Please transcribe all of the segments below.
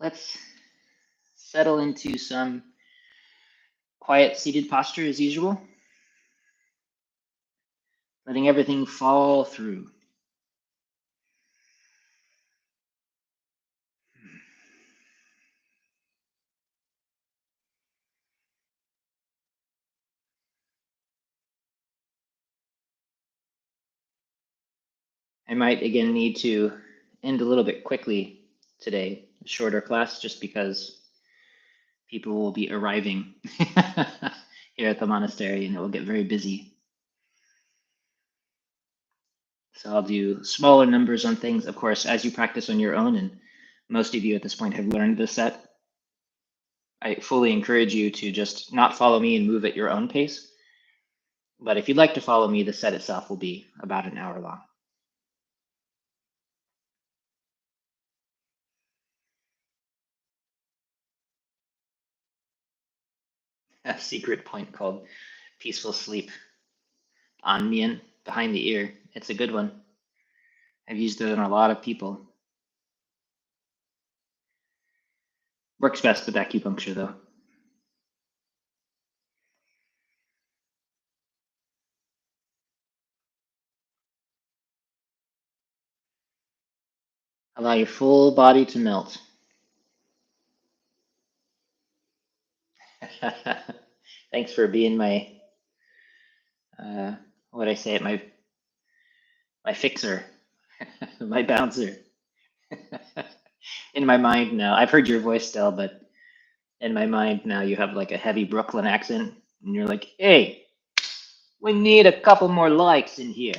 let's settle into some quiet seated posture as usual, letting everything fall through. I might again need to end a little bit quickly today, a shorter class, just because people will be arriving here at the monastery and it will get very busy. So I'll do smaller numbers on things. Of course, as you practice on your own, and most of you at this point have learned this set, I fully encourage you to just not follow me and move at your own pace. But if you'd like to follow me, the set itself will be about an hour long. A secret point called peaceful sleep. Anmian, behind the ear. It's a good one. I've used it on a lot of people. Works best with acupuncture, though. Allow your full body to melt. Thanks for being my, what I say, my fixer, my bouncer. In my mind now, I've heard your voice still, but in my mind now you have like a heavy Brooklyn accent, and you're like, hey, we need a couple more likes in here.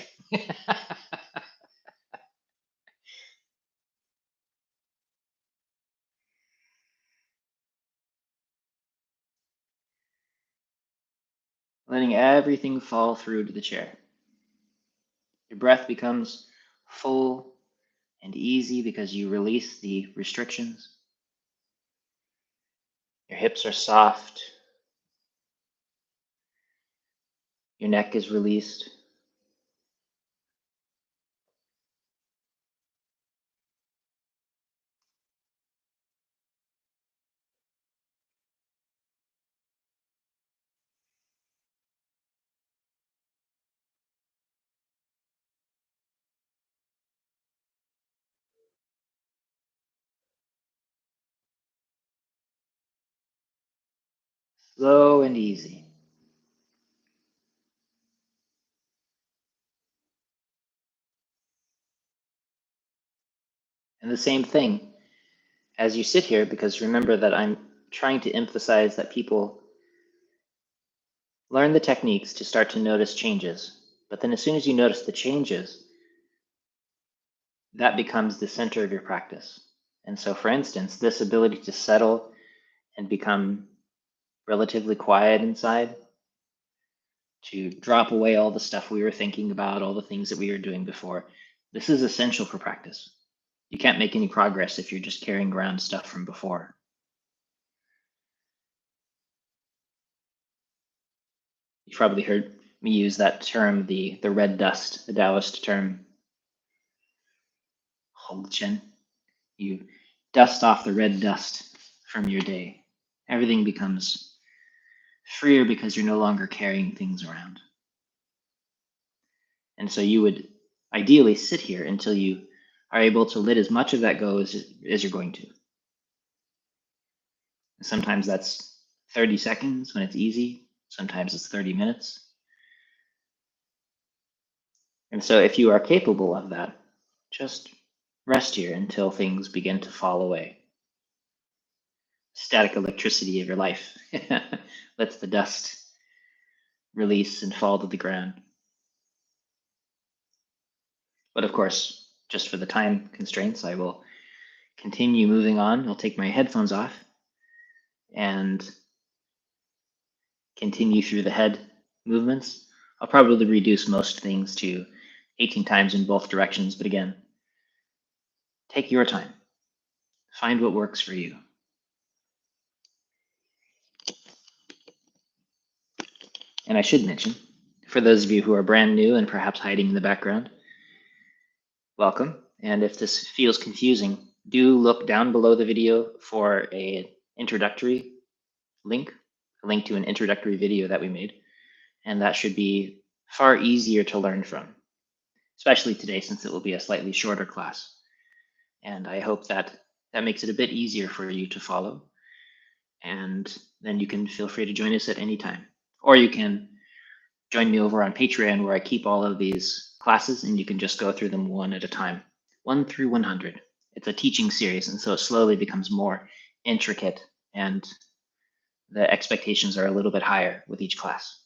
Letting everything fall through to the chair. Your breath becomes full and easy because you release the restrictions. Your hips are soft. Your neck is released. Slow and easy. And the same thing as you sit here, because remember that I'm trying to emphasize that people learn the techniques to start to notice changes. But then as soon as you notice the changes, that becomes the center of your practice. And so, for instance, this ability to settle and become relatively quiet inside, to drop away all the stuff we were thinking about, all the things that we were doing before, this is essential for practice. You can't make any progress if you're just carrying around stuff from before. You've probably heard me use that term, the red dust, the Daoist term. Hongchen. You dust off the red dust from your day. Everything becomes freer because you're no longer carrying things around. And so you would ideally sit here until you are able to let as much of that go as you're going to. Sometimes that's 30 seconds when it's easy. Sometimes it's 30 minutes. And so if you are capable of that, just rest here until things begin to fall away. Static electricity of your life lets the dust release and fall to the ground. But of course, just for the time constraints, I will continue moving on. I'll take my headphones off and continue through the head movements. I'll probably reduce most things to 18 times in both directions, but again, take your time. Find what works for you. And I should mention, for those of you who are brand new and perhaps hiding in the background, welcome. And if this feels confusing, do look down below the video for a introductory link, a link to an introductory video that we made, and that should be far easier to learn from, especially today since it will be a slightly shorter class. And I hope that that makes it a bit easier for you to follow. And then you can feel free to join us at any time. Or you can join me over on Patreon where I keep all of these classes and you can just go through them one at a time, 1 through 100. It's a teaching series, and so it slowly becomes more intricate and the expectations are a little bit higher with each class.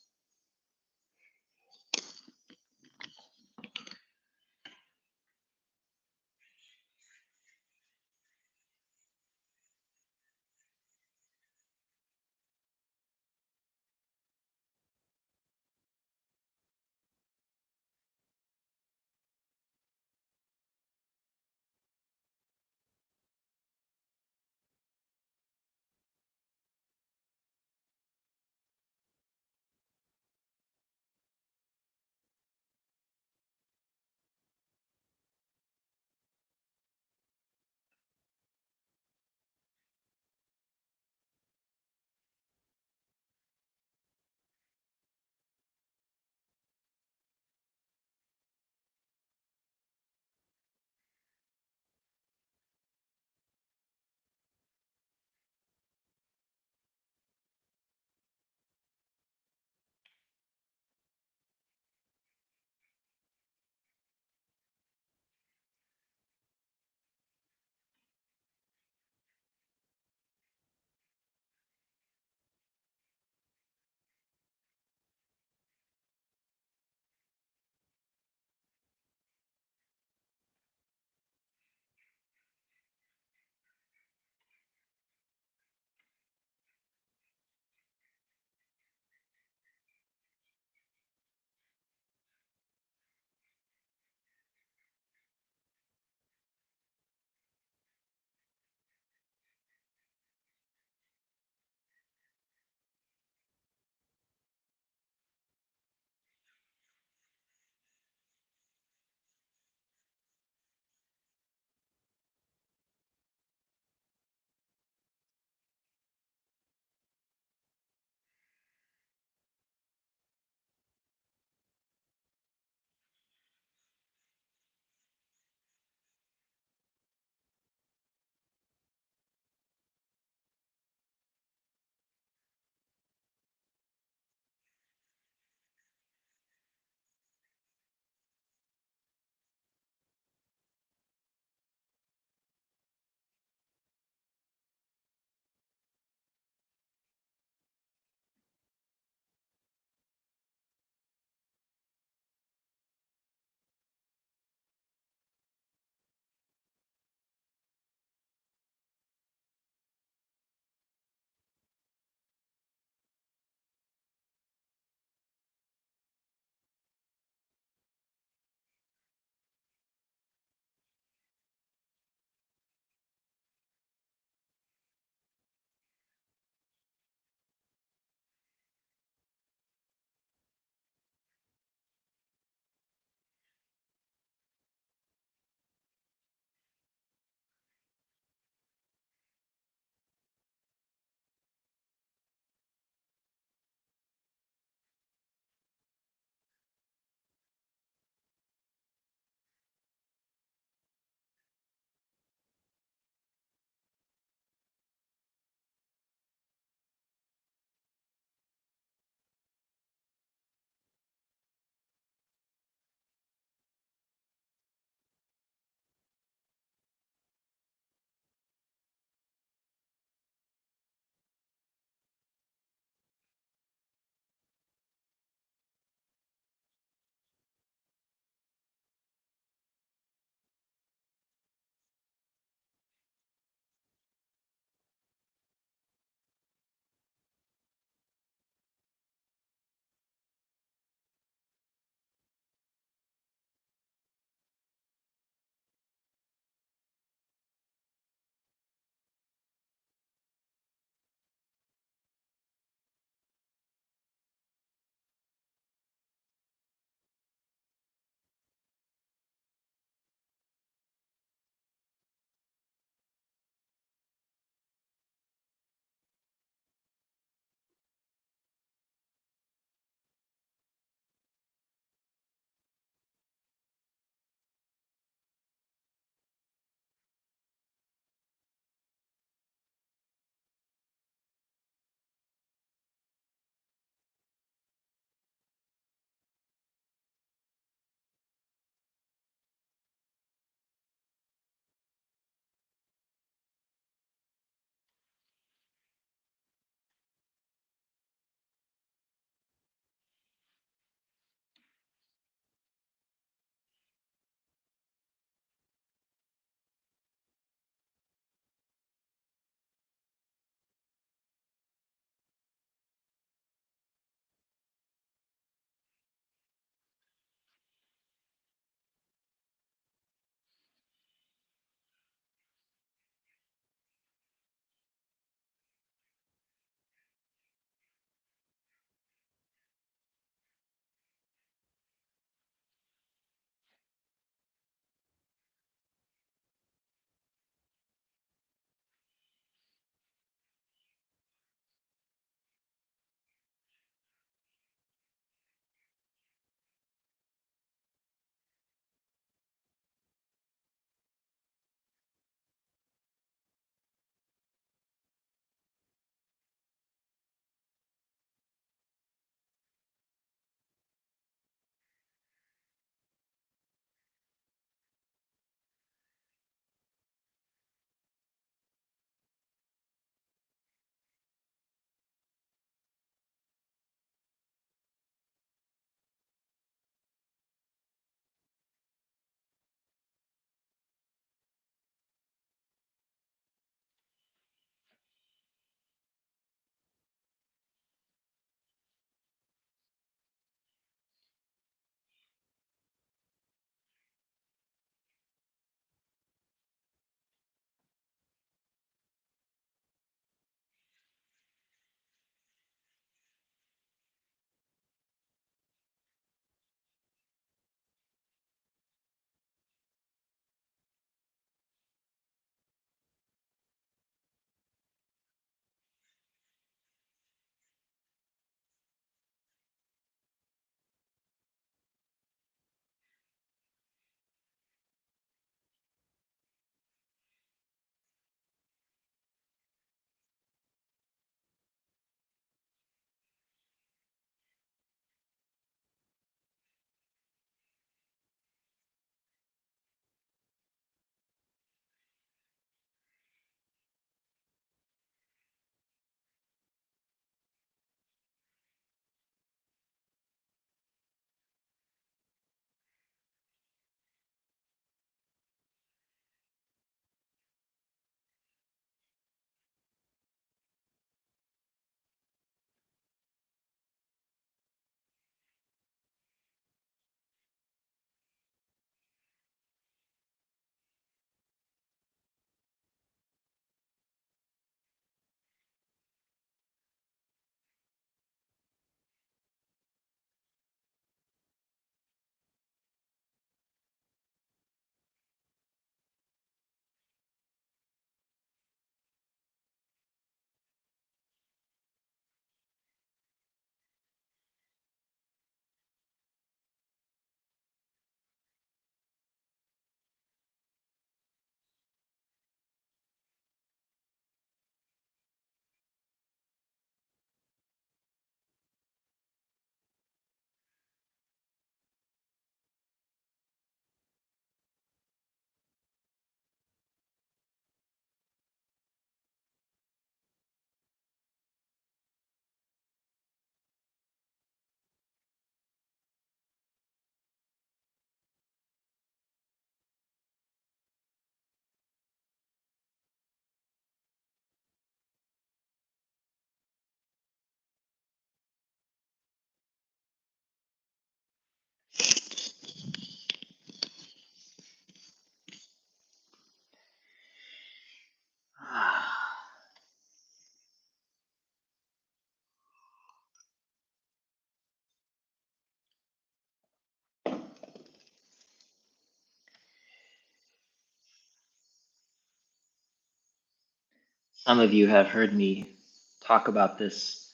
Some of you have heard me talk about this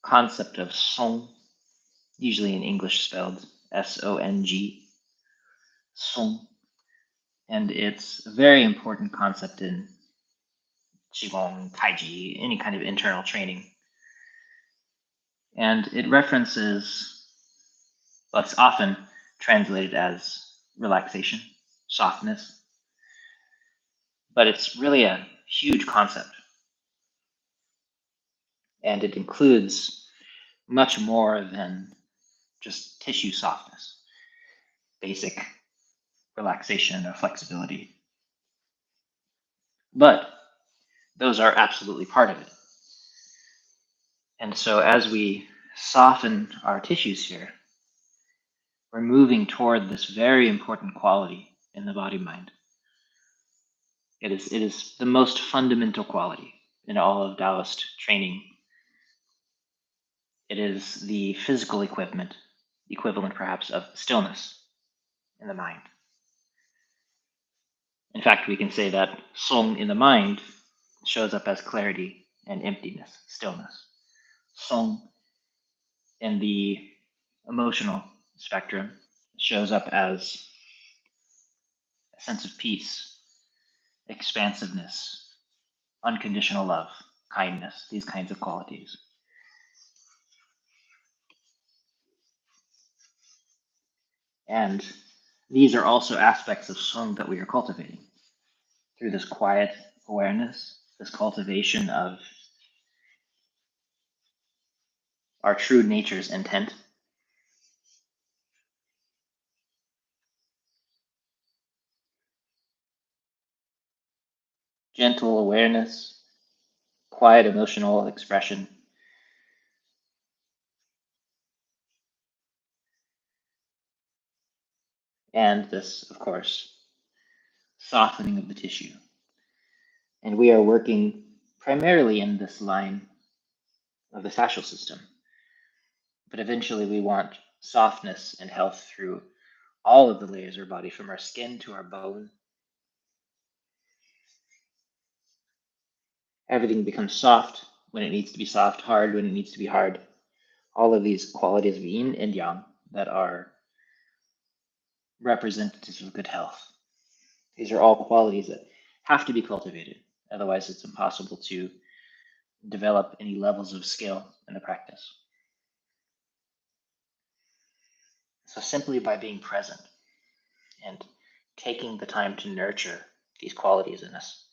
concept of song, usually in English spelled S-O-N-G, song. And it's a very important concept in Qigong, Taiji, any kind of internal training. And it references, well, it's often translated as relaxation, softness, but it's really a huge concept. And it includes much more than just tissue softness, basic relaxation or flexibility. But those are absolutely part of it. And so as we soften our tissues here, we're moving toward this very important quality in the body-mind. It is the most fundamental quality in all of Daoist training. It is the physical equivalent perhaps of stillness in the mind. In fact, we can say that song in the mind shows up as clarity and emptiness, stillness. Song in the emotional spectrum shows up as a sense of peace, expansiveness, unconditional love, kindness, these kinds of qualities. And these are also aspects of song that we are cultivating through this quiet awareness, this cultivation of our true nature's intent. Gentle awareness, quiet emotional expression. And this, of course, softening of the tissue. And we are working primarily in this line of the fascial system. But eventually we want softness and health through all of the layers of our body, from our skin to our bone. Everything becomes soft when it needs to be soft, hard when it needs to be hard. All of these qualities of yin and yang that are representatives of good health. These are all qualities that have to be cultivated. Otherwise, it's impossible to develop any levels of skill in the practice. So simply by being present and taking the time to nurture these qualities in us,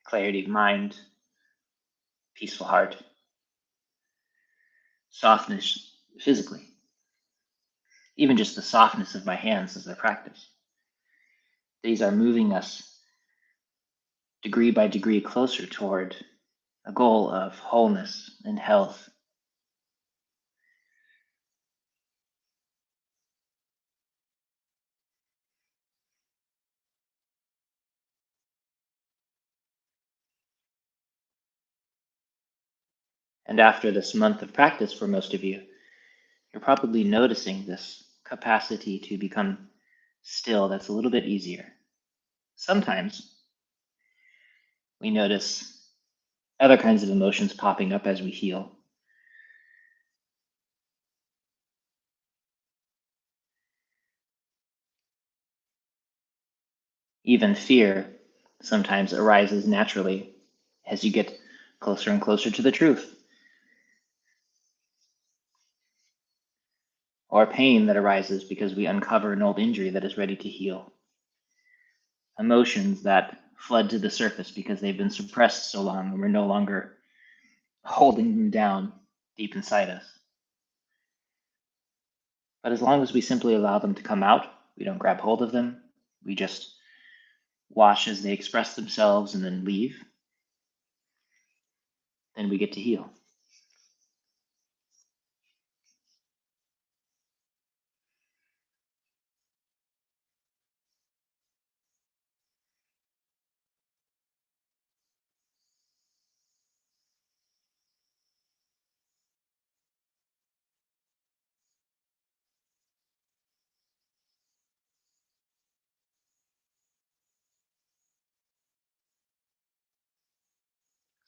clarity of mind, peaceful heart, softness physically, even just the softness of my hands as I practice. These are moving us degree by degree closer toward a goal of wholeness and health. And after this month of practice for most of you, you're probably noticing this capacity to become still that's a little bit easier. Sometimes we notice other kinds of emotions popping up as we heal. Even fear sometimes arises naturally as you get closer and closer to the truth. Or pain that arises because we uncover an old injury that is ready to heal. Emotions that flood to the surface because they've been suppressed so long and we're no longer holding them down deep inside us. But as long as we simply allow them to come out, we don't grab hold of them, we just watch as they express themselves and then leave, then we get to heal.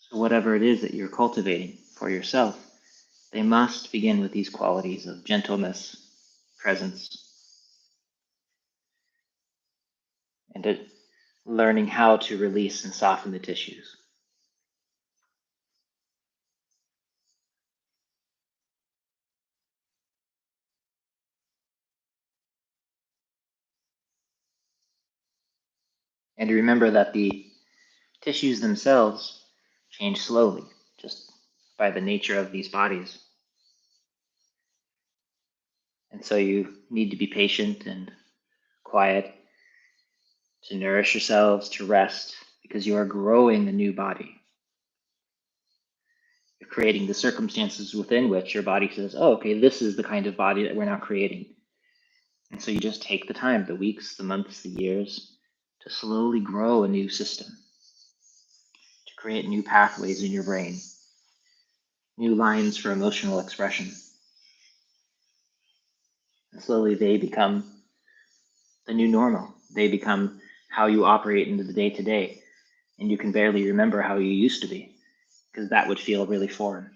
So whatever it is that you're cultivating for yourself, they must begin with these qualities of gentleness, presence, and learning how to release and soften the tissues. And remember that the tissues themselves change slowly, just by the nature of these bodies. And so you need to be patient and quiet to nourish yourselves, to rest, because you are growing a new body. You're creating the circumstances within which your body says, oh, okay, this is the kind of body that we're now creating. And so you just take the time, the weeks, the months, the years, to slowly grow a new system, to create new pathways in your brain, new lines for emotional expression. And slowly they become the new normal. They become how you operate into the day-to-day. And you can barely remember how you used to be, because that would feel really foreign.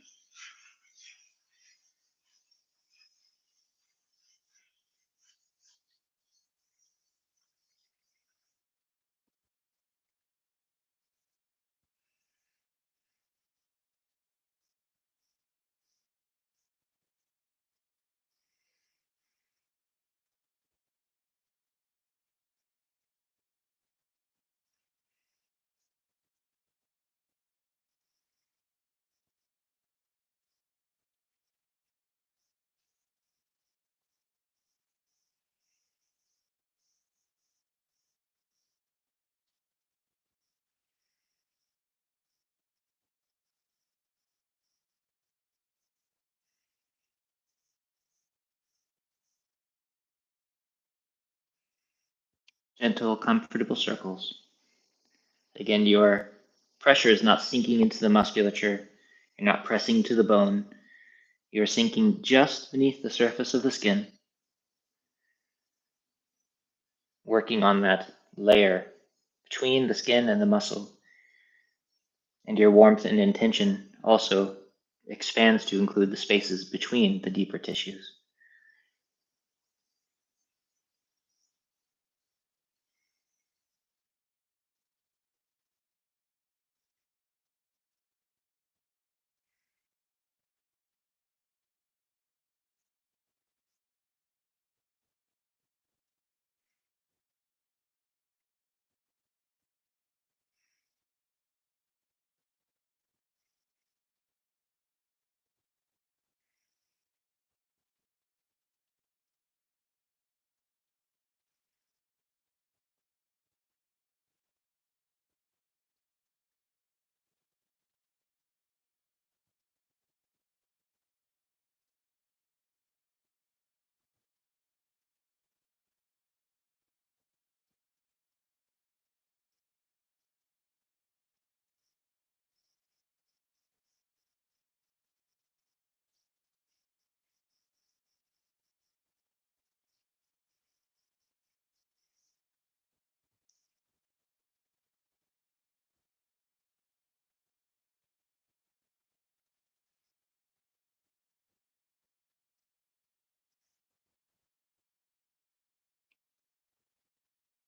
Gentle, comfortable circles. Again, your pressure is not sinking into the musculature. You're not pressing to the bone. You're sinking just beneath the surface of the skin, working on that layer between the skin and the muscle. And your warmth and intention also expands to include the spaces between the deeper tissues.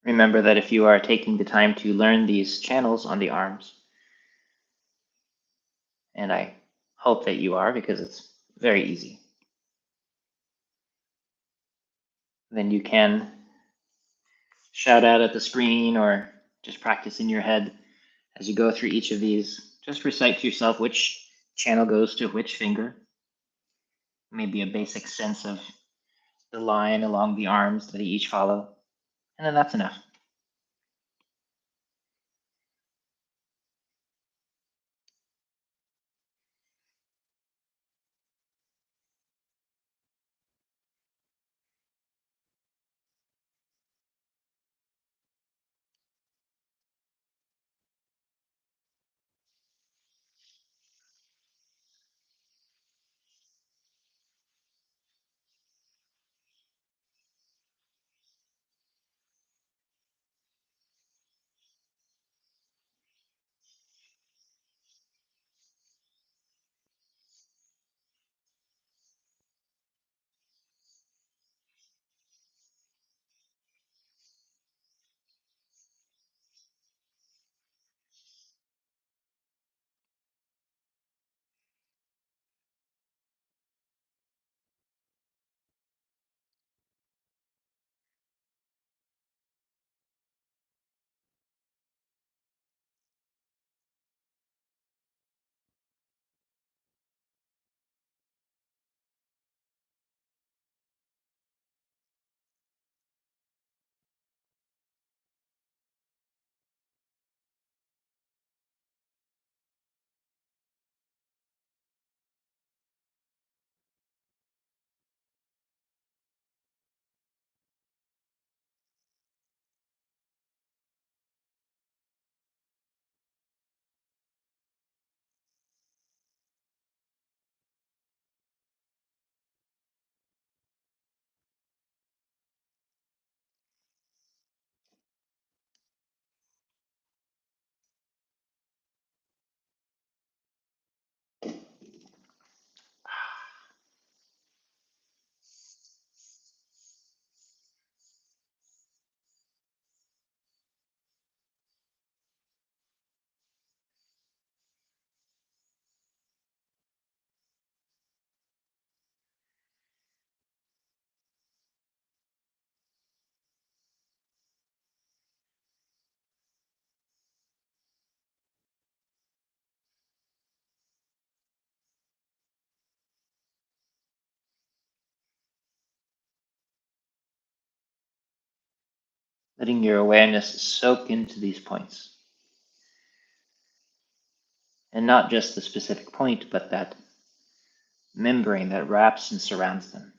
Remember that if you are taking the time to learn these channels on the arms, and I hope that you are because it's very easy, then you can shout out at the screen or just practice in your head as you go through each of these. Just recite to yourself which channel goes to which finger. Maybe a basic sense of the line along the arms that they each follow. And then that's enough. letting your awareness soak into these points. And not just the specific point, but that membrane that wraps and surrounds them.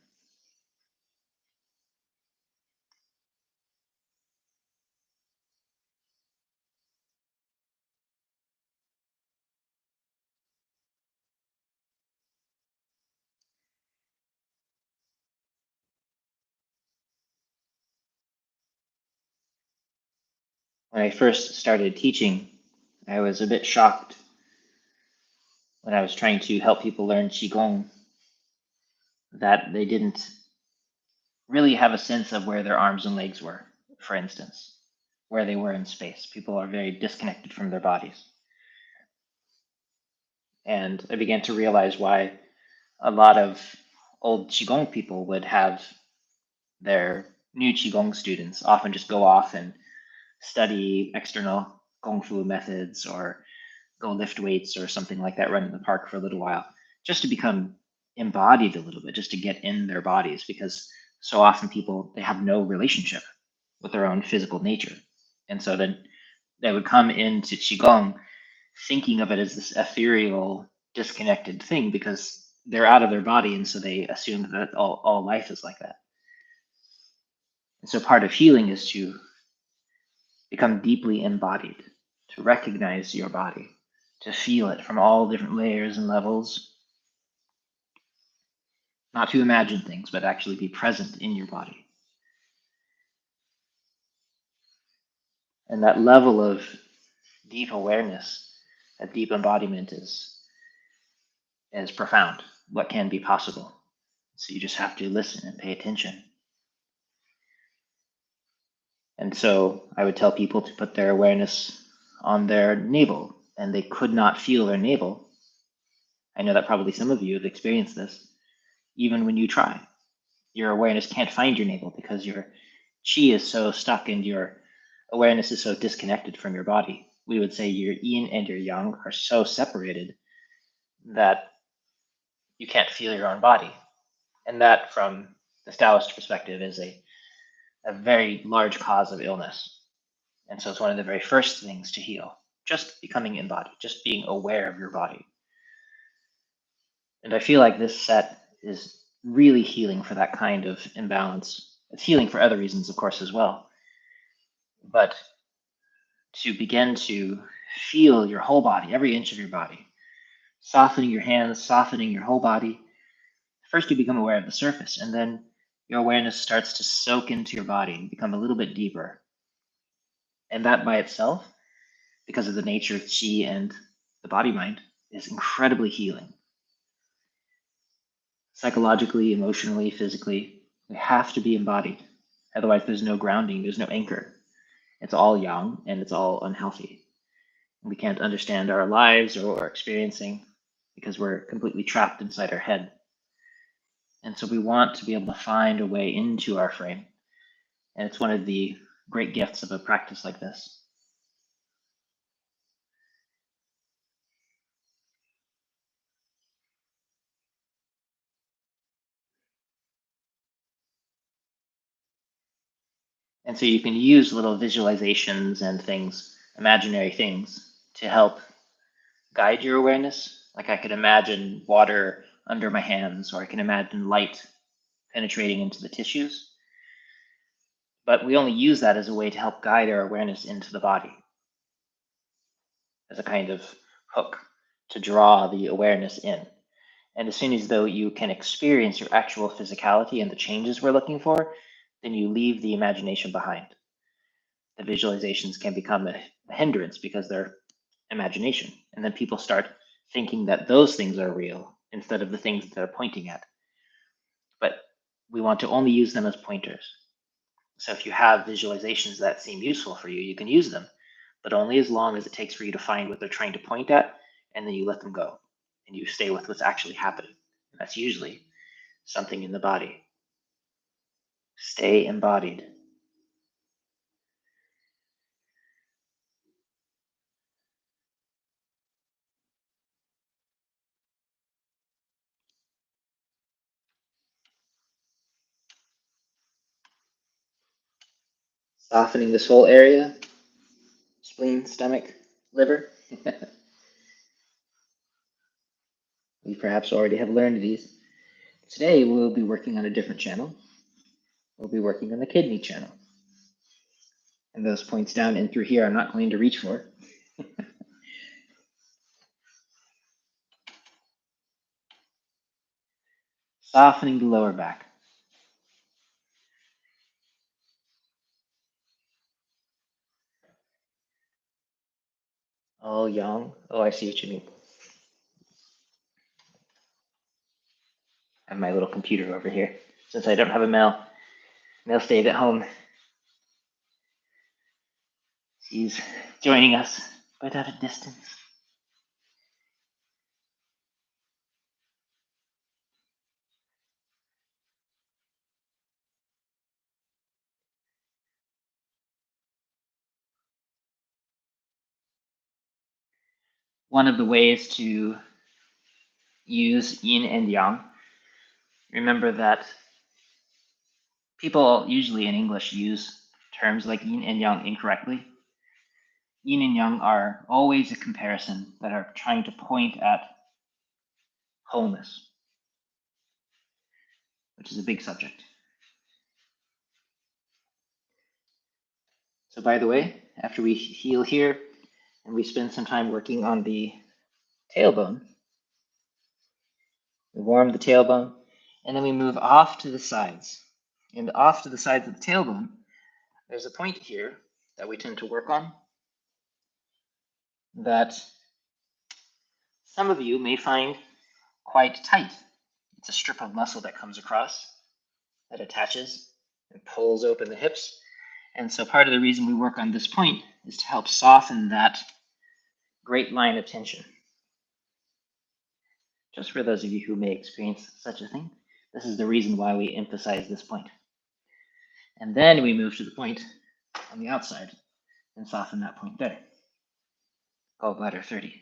When I first started teaching, I was a bit shocked when I was trying to help people learn Qigong that they didn't really have a sense of where their arms and legs were, for instance, where they were in space. People are very disconnected from their bodies. And I began to realize why a lot of old Qigong people would have their new Qigong students often just go off and study external Kung Fu methods or go lift weights or something like that, run in the park for a little while, just to become embodied a little bit, just to get in their bodies, because so often people, they have no relationship with their own physical nature. And so then they would come into Qigong thinking of it as this ethereal, disconnected thing because they're out of their body. And so they assume that all life is like that. And so part of healing is to become deeply embodied, to recognize your body, to feel it from all different layers and levels, not to imagine things, but actually be present in your body. And that level of deep awareness, that deep embodiment is profound, what can be possible. So you just have to listen and pay attention. And so I would tell people to put their awareness on their navel, and they could not feel their navel. I know that probably some of you have experienced this. Even when you try, your awareness can't find your navel because your chi is so stuck and your awareness is so disconnected from your body. We would say your yin and your yang are so separated that you can't feel your own body. And that, from the Taoist perspective, is a very large cause of illness. And so it's one of the very first things to heal, just becoming embodied, just being aware of your body. And I feel like this set is really healing for that kind of imbalance. It's healing for other reasons, of course, as well. But to begin to feel your whole body, every inch of your body, softening your hands, softening your whole body. First, you become aware of the surface, and then your awareness starts to soak into your body and become a little bit deeper. And that by itself, because of the nature of qi and the body mind, is incredibly healing. Psychologically, emotionally, physically, we have to be embodied. Otherwise, there's no grounding, there's no anchor. It's all yang and it's all unhealthy. We can't understand our lives or what we're experiencing because we're completely trapped inside our head. And so we want to be able to find a way into our frame. And it's one of the great gifts of a practice like this. And so you can use little visualizations and things, imaginary things, to help guide your awareness. Like I could imagine water under my hands, or I can imagine light penetrating into the tissues. But we only use that as a way to help guide our awareness into the body, as a kind of hook to draw the awareness in. And as soon as though you can experience your actual physicality and the changes we're looking for, then you leave the imagination behind. The visualizations can become a hindrance because they're imagination. And then people start thinking that those things are real instead of the things that they're pointing at. But we want to only use them as pointers. So if you have visualizations that seem useful for you, you can use them, but only as long as it takes for you to find what they're trying to point at, and then you let them go and you stay with what's actually happening. And that's usually something in the body. Stay embodied. Softening this whole area, spleen, stomach, liver. We perhaps already have learned these. Today we'll be working on a different channel. We'll be working on the kidney channel. And those points down and through here I'm not going to reach for. Softening the lower back. Oh, yang. Oh, I see what you mean. I have my little computer over here. Since I don't have a mail stayed at home. She's joining us, but at a distance. One of the ways to use yin and yang, remember that people usually in English use terms like yin and yang incorrectly. Yin and yang are always a comparison that are trying to point at wholeness, which is a big subject. So by the way, after we heal here and we spend some time working on the tailbone, we warm the tailbone, and then we move off to the sides. And off to the sides of the tailbone, there's a point here that we tend to work on that some of you may find quite tight. It's a strip of muscle that comes across, that attaches and pulls open the hips. And so part of the reason we work on this point is to help soften that great line of tension. Just for those of you who may experience such a thing, this is the reason why we emphasize this point. And then we move to the point on the outside and soften that point there. Gallbladder 30.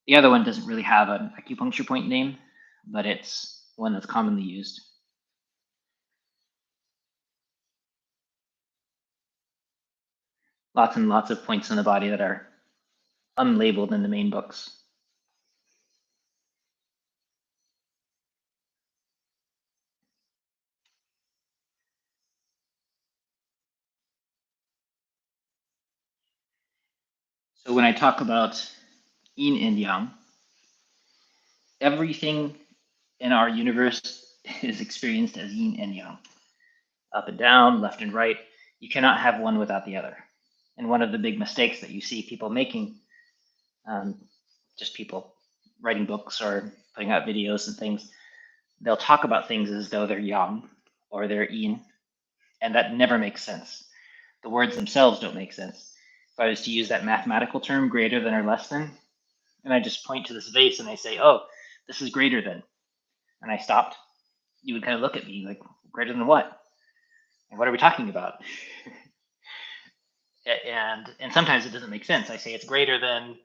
The other one doesn't really have an acupuncture point name, but it's one that's commonly used. Lots and lots of points in the body that are unlabeled in the main books. So when I talk about yin and yang, everything in our universe is experienced as yin and yang. Up and down, left and right. You cannot have one without the other. And one of the big mistakes that you see people making, just people writing books or putting out videos and things, they'll talk about things as though they're yang or they're yin, and that never makes sense. The words themselves don't make sense. If I was to use that mathematical term, greater than or less than, and I just point to this vase and I say, oh, this is greater than, and I stopped, you would kind of look at me like, greater than what? And what are we talking about? and sometimes it doesn't make sense. I say it's greater than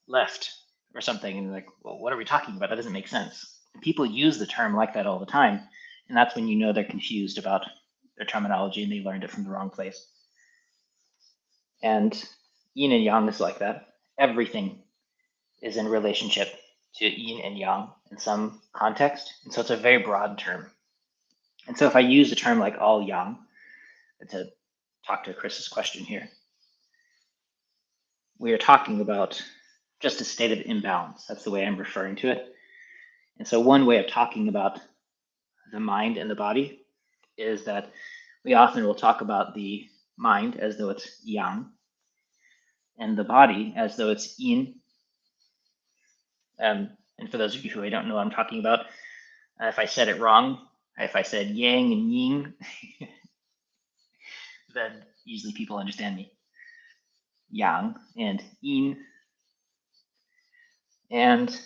left or something, and like, well, what are we talking about? That doesn't make sense. And people use the term like that all the time, and that's when you know they're confused about their terminology and they learned it from the wrong place. And yin and yang is like that. Everything is in relationship to yin and yang in some context, and so it's a very broad term. And so if I use a term like all yang, to talk to Chris's question here, we are talking about just a state of imbalance. That's the way I'm referring to it. And so one way of talking about the mind and the body is that we often will talk about the mind as though it's yang and the body as though it's yin. And for those of you who don't know what I'm talking about, if I said it wrong, if I said yang and yin, then usually people understand me. Yang and yin. And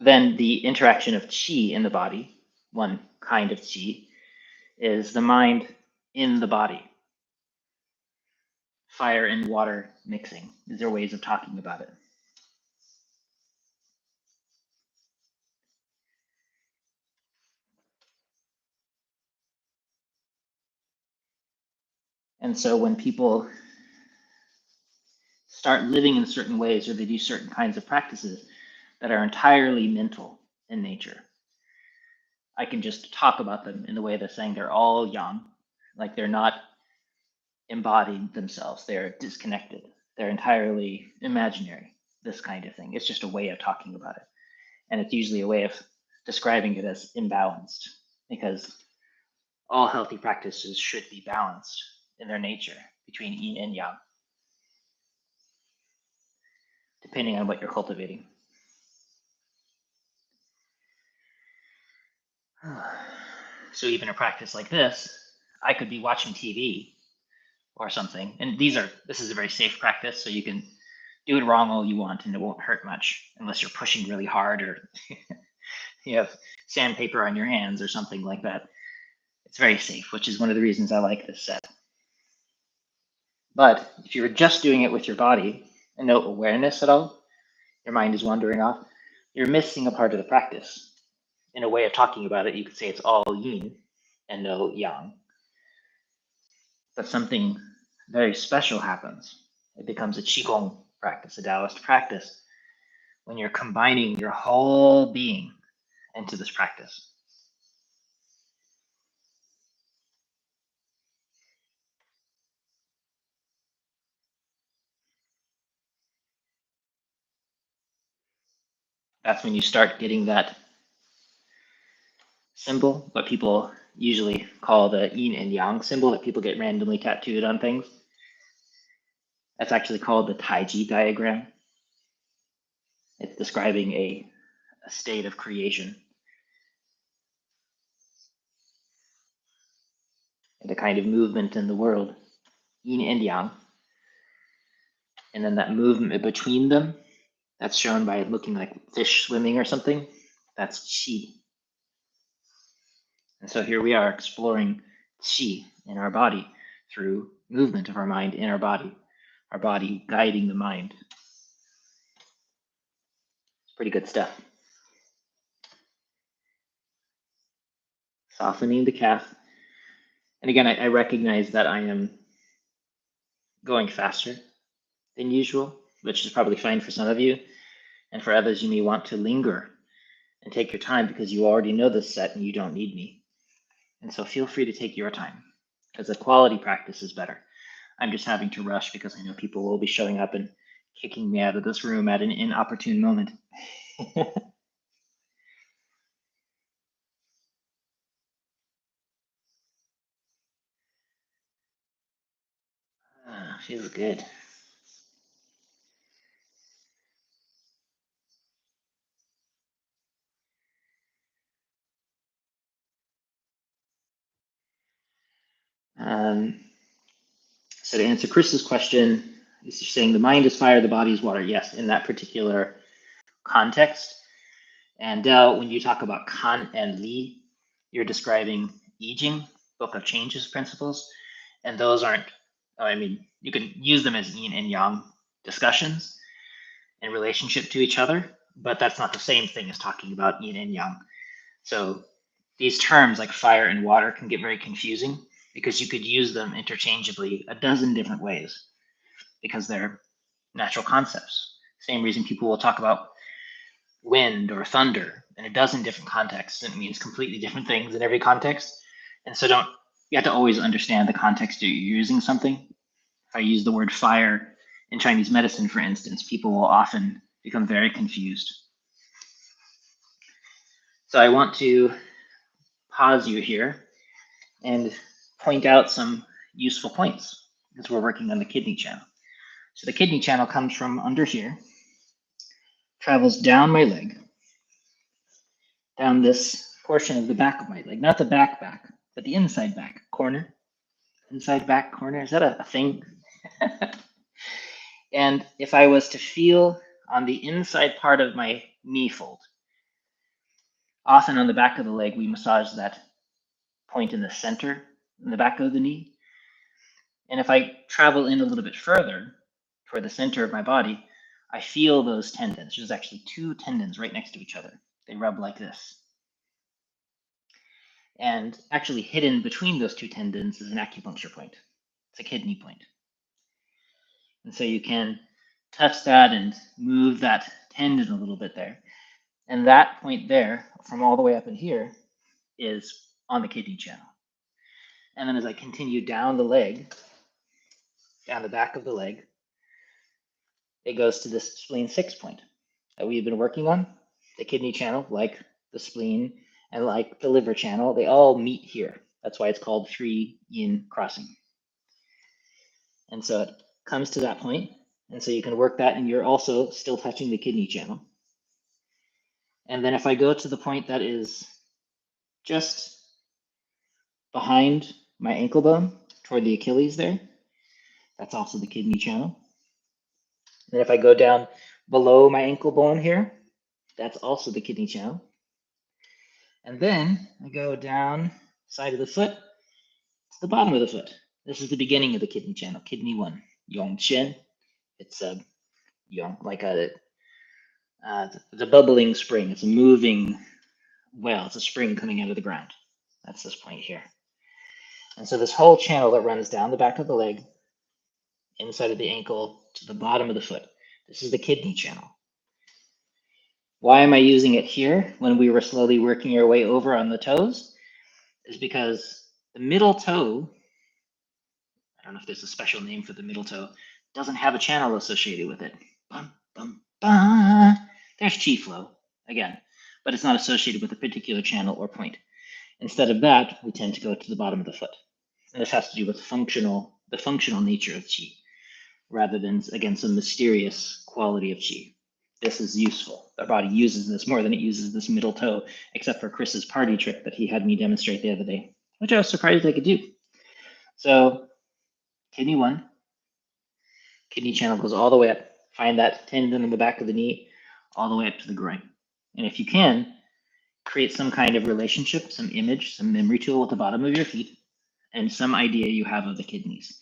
then the interaction of qi in the body, one kind of qi, is the mind in the body. Fire and water mixing. These are ways of talking about it. And so when people start living in certain ways or they do certain kinds of practices that are entirely mental in nature, I can just talk about them in the way they're saying they're all yang, like they're not embodied themselves, they're disconnected, they're entirely imaginary, this kind of thing. It's just a way of talking about it. And it's usually a way of describing it as imbalanced, because all healthy practices should be balanced in their nature between yin and yang, depending on what you're cultivating. So even a practice like this, I could be watching TV or something, and this is a very safe practice, so you can do it wrong all you want and it won't hurt much unless you're pushing really hard or you have sandpaper on your hands or something like that. It's very safe, which is one of the reasons I like this set. But if you're just doing it with your body and no awareness at all, your mind is wandering off, you're missing a part of the practice. In a way of talking about it, you could say it's all yin and no yang. But something very special happens. It becomes a Qigong practice, a Daoist practice, when you're combining your whole being into this practice. That's when you start getting that symbol, what people usually call the yin and yang symbol that people get randomly tattooed on things. That's actually called the Taiji diagram. It's describing a state of creation, the kind of movement in the world, yin and yang. And then that movement between them, that's shown by looking like fish swimming or something. That's qi. And so here we are exploring qi in our body through movement of our mind in our body guiding the mind. It's pretty good stuff. Softening the calf. And again, I recognize that I am going faster than usual, which is probably fine for some of you. And for others, you may want to linger and take your time because you already know this set and you don't need me. And so feel free to take your time because the quality practice is better. I'm just having to rush because I know people will be showing up and kicking me out of this room at an inopportune moment. Feels good. So to answer Chris's question, is saying the mind is fire, the body is water. Yes, in that particular context. And when you talk about Kan and Li, you're describing I Ching, Book of Changes principles. And those aren't, I mean, you can use them as yin and yang discussions in relationship to each other, but that's not the same thing as talking about yin and yang. So these terms like fire and water can get very confusing because you could use them interchangeably a dozen different ways because they're natural concepts. Same reason people will talk about wind or thunder in a dozen different contexts, and it means completely different things in every context. And so you have to always understand the context you're using something. If I use the word fire in Chinese medicine, for instance, people will often become very confused. So I want to pause you here and point out some useful points as we're working on the kidney channel. So the kidney channel comes from under here, travels down my leg, down this portion of the back of my leg, not the back, but the inside back corner. Inside back corner, is that a thing? And if I was to feel on the inside part of my knee fold, often on the back of the leg, we massage that point in the center, in the back of the knee. And if I travel in a little bit further toward the center of my body, I feel those tendons. There's actually two tendons right next to each other. They rub like this. And actually hidden between those two tendons is an acupuncture point. It's a kidney point. And so you can touch that and move that tendon a little bit there. And that point there, from all the way up in here, is on the kidney channel. And then as I continue down the leg, down the back of the leg, it goes to this spleen 6 point that we've been working on. The kidney channel, like the spleen and like the liver channel, they all meet here. That's why it's called 3 yin crossing. And so it comes to that point, and so you can work that, and you're also still touching the kidney channel. And then if I go to the point that is just behind my ankle bone, toward the Achilles there, that's also the kidney channel. And if I go down below my ankle bone here, that's also the kidney channel. And then I go down side of the foot to the bottom of the foot. This is the beginning of the kidney channel, kidney 1, róng. It's a like a the bubbling spring. It's a moving well. It's a spring coming out of the ground. That's this point here. And so this whole channel that runs down the back of the leg, inside of the ankle, to the bottom of the foot. This is the kidney channel. Why am I using it here when we were slowly working our way over on the toes? Is because the middle toe, I don't know if there's a special name for the middle toe, doesn't have a channel associated with it. Bum, bum, bum. There's chi flow, again, but it's not associated with a particular channel or point. Instead of that, we tend to go to the bottom of the foot. And this has to do with the functional nature of chi, rather than, again, some mysterious quality of chi. This is useful. Our body uses this more than it uses this middle toe, except for Chris's party trick that he had me demonstrate the other day, which I was surprised I could do. So kidney 1, kidney channel goes all the way up. Find that tendon in the back of the knee, all the way up to the groin. And if you can, create some kind of relationship, some image, some memory tool at the bottom of your feet, and some idea you have of the kidneys.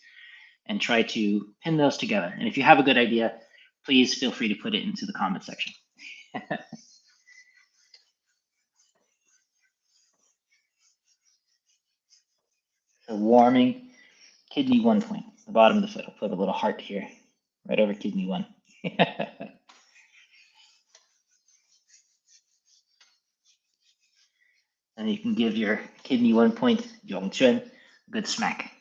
And try to pin those together. And if you have a good idea, please feel free to put it into the comment section. So warming kidney 1 point, the bottom of the foot. I'll put a little heart here, right over kidney 1. And you can give your kidney 1 point, róng, a good smack.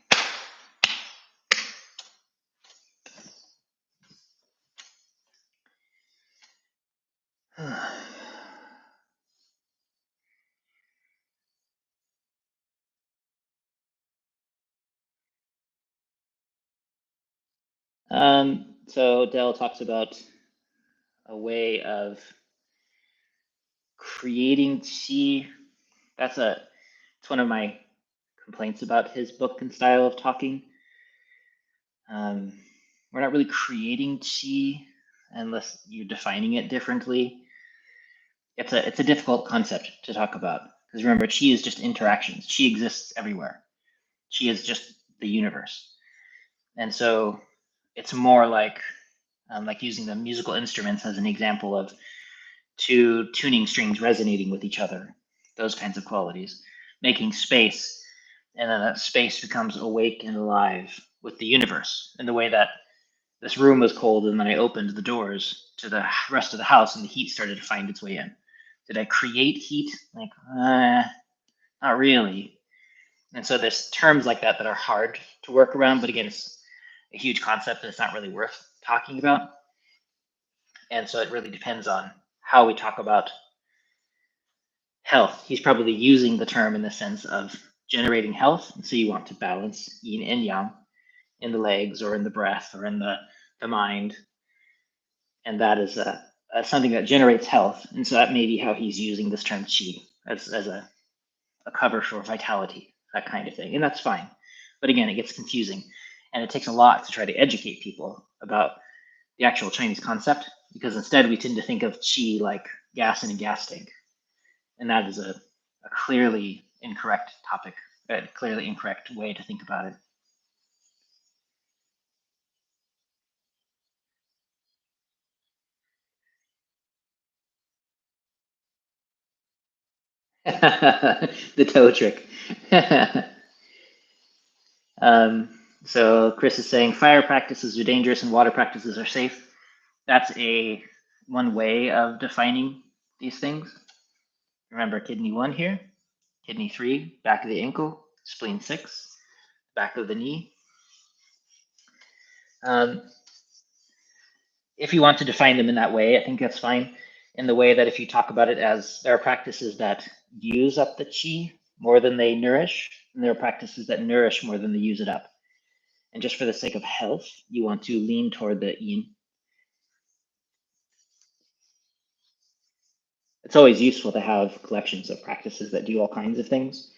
So Del talks about a way of creating chi. It's one of my complaints about his book and style of talking. We're not really creating chi unless you're defining it differently. It's a difficult concept to talk about because remember, chi is just interactions. Chi exists everywhere. Chi is just the universe, and so it's more like using the musical instruments as an example of 2 tuning strings resonating with each other. Those kinds of qualities, making space, and then that space becomes awake and alive with the universe in the way that this room was cold and then I opened the doors to the rest of the house and the heat started to find its way in. Did I create heat? Like, not really. And so there's terms like that that are hard to work around, but again, it's a huge concept and it's not really worth talking about. And so it really depends on how we talk about health. He's probably using the term in the sense of generating health. And so you want to balance yin and yang in the legs or in the breath or in the mind. And that is something that generates health. And so that may be how he's using this term chi as a cover for vitality, that kind of thing. And that's fine. But again, it gets confusing. And it takes a lot to try to educate people about the actual Chinese concept, because instead we tend to think of chi like gas in a gas tank. And that is a clearly incorrect topic, a clearly incorrect way to think about it. The toe trick. So Chris is saying fire practices are dangerous and water practices are safe. That's one way of defining these things. Remember kidney 1 here, kidney 3, back of the ankle, spleen 6, back of the knee. If you want to define them in that way, I think that's fine. In the way that if you talk about it as there are practices that use up the chi more than they nourish, and there are practices that nourish more than they use it up. And just for the sake of health, you want to lean toward the yin. It's always useful to have collections of practices that do all kinds of things.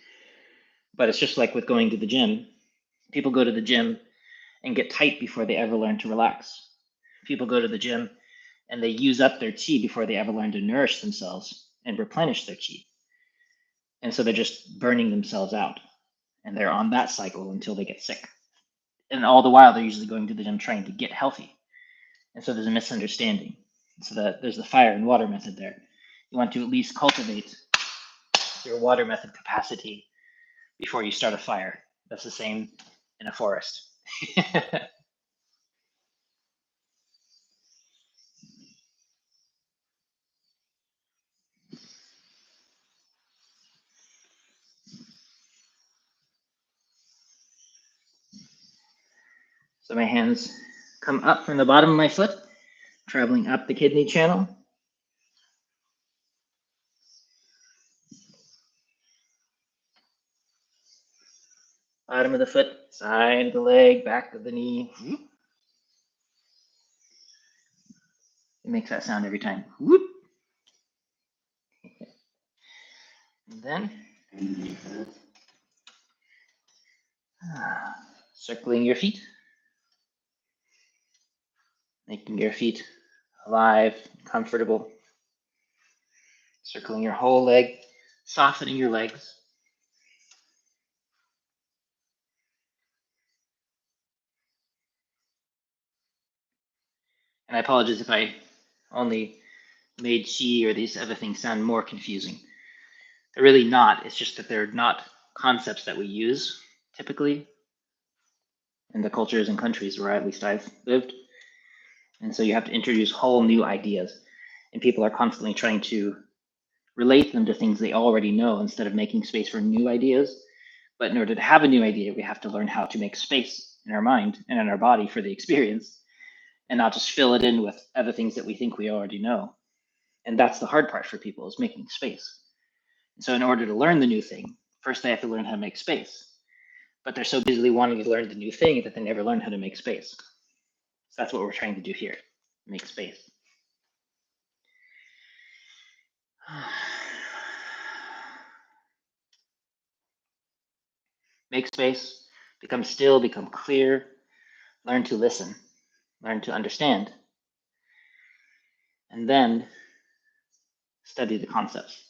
But it's just like with going to the gym. People go to the gym and get tight before they ever learn to relax. People go to the gym and they use up their chi before they ever learn to nourish themselves and replenish their chi. And so they're just burning themselves out. And they're on that cycle until they get sick. And all the while, they're usually going to the gym trying to get healthy. And so there's a misunderstanding. So that there's the fire and water method there. You want to at least cultivate your water method capacity before you start a fire. That's the same in a forest. So my hands come up from the bottom of my foot, traveling up the kidney channel. Bottom of the foot, side of the leg, back of the knee. It makes that sound every time. Whoop. And then circling your feet, making your feet alive, comfortable. Circling your whole leg, softening your legs. And I apologize if I only made chi or these other things sound more confusing. They're really not. It's just that they're not concepts that we use typically in the cultures and countries where at least I've lived. And so you have to introduce whole new ideas. And people are constantly trying to relate them to things they already know instead of making space for new ideas. But in order to have a new idea, we have to learn how to make space in our mind and in our body for the experience and not just fill it in with other things that we think we already know. And that's the hard part for people is making space. So in order to learn the new thing, first they have to learn how to make space. But they're so busily wanting to learn the new thing that they never learn how to make space. So that's what we're trying to do here, make space. Make space, become still, become clear, learn to listen, learn to understand, and then study the concepts.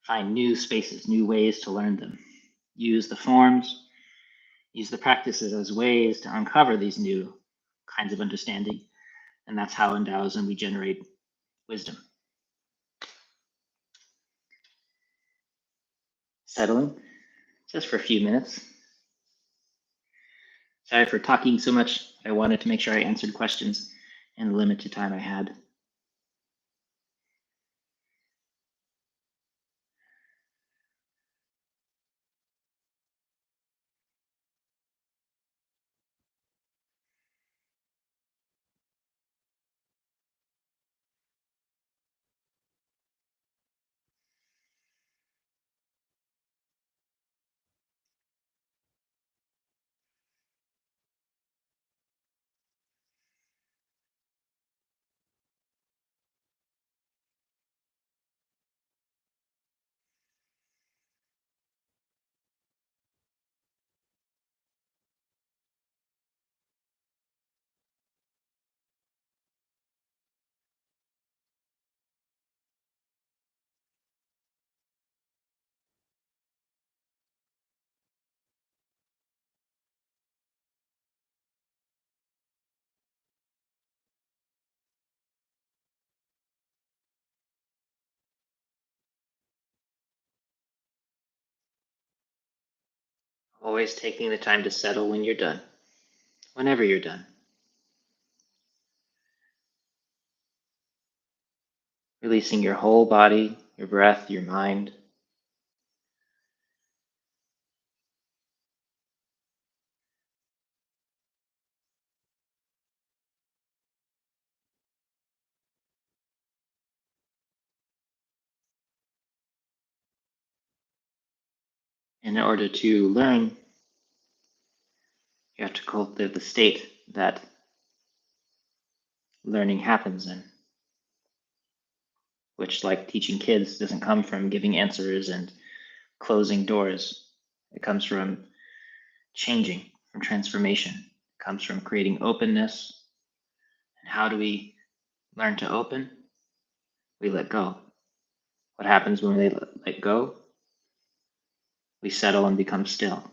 Find new spaces, new ways to learn them. Use the forms, use the practices as ways to uncover these new kinds of understanding. And that's how in Taoism we generate wisdom. Settling, just for a few minutes. Sorry for talking so much. I wanted to make sure I answered questions in the limited time I had. Always taking the time to settle when you're done, whenever you're done. Releasing your whole body, your breath, your mind. In order to learn, you have to cultivate the state that learning happens in, which, like teaching kids, doesn't come from giving answers and closing doors. It comes from changing, from transformation. It comes from creating openness. And how do we learn to open? We let go. What happens when we let go? We settle and become still.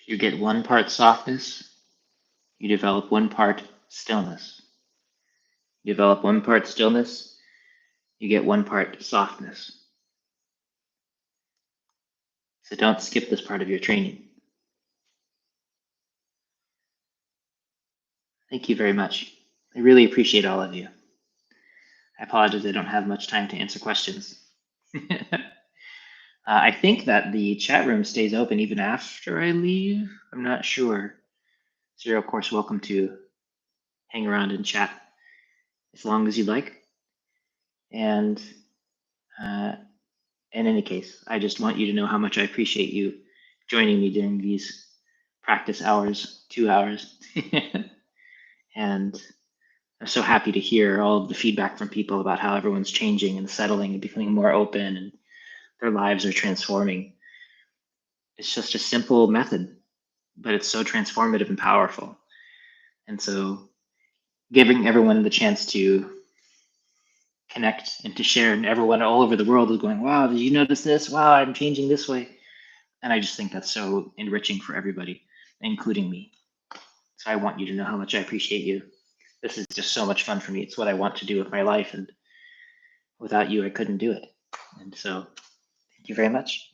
If you get one part softness, you develop one part stillness. You develop one part stillness, you get one part softness. So don't skip this part of your training. Thank you very much. I really appreciate all of you. I apologize I don't have much time to answer questions. I think that the chat room stays open even after I leave. I'm not sure. So you're, of course, welcome to hang around and chat as long as you'd like. And in any case, I just want you to know how much I appreciate you joining me during these practice hours, 2 hours. And I'm so happy to hear all of the feedback from people about how everyone's changing and settling and becoming more open and their lives are transforming. It's just a simple method, but it's so transformative and powerful. And so giving everyone the chance to connect and to share, and everyone all over the world is going, wow, did you notice this? Wow, I'm changing this way. And I just think that's so enriching for everybody, including me. So I want you to know how much I appreciate you. This is just so much fun for me. It's what I want to do with my life. And without you, I couldn't do it. And so thank you very much.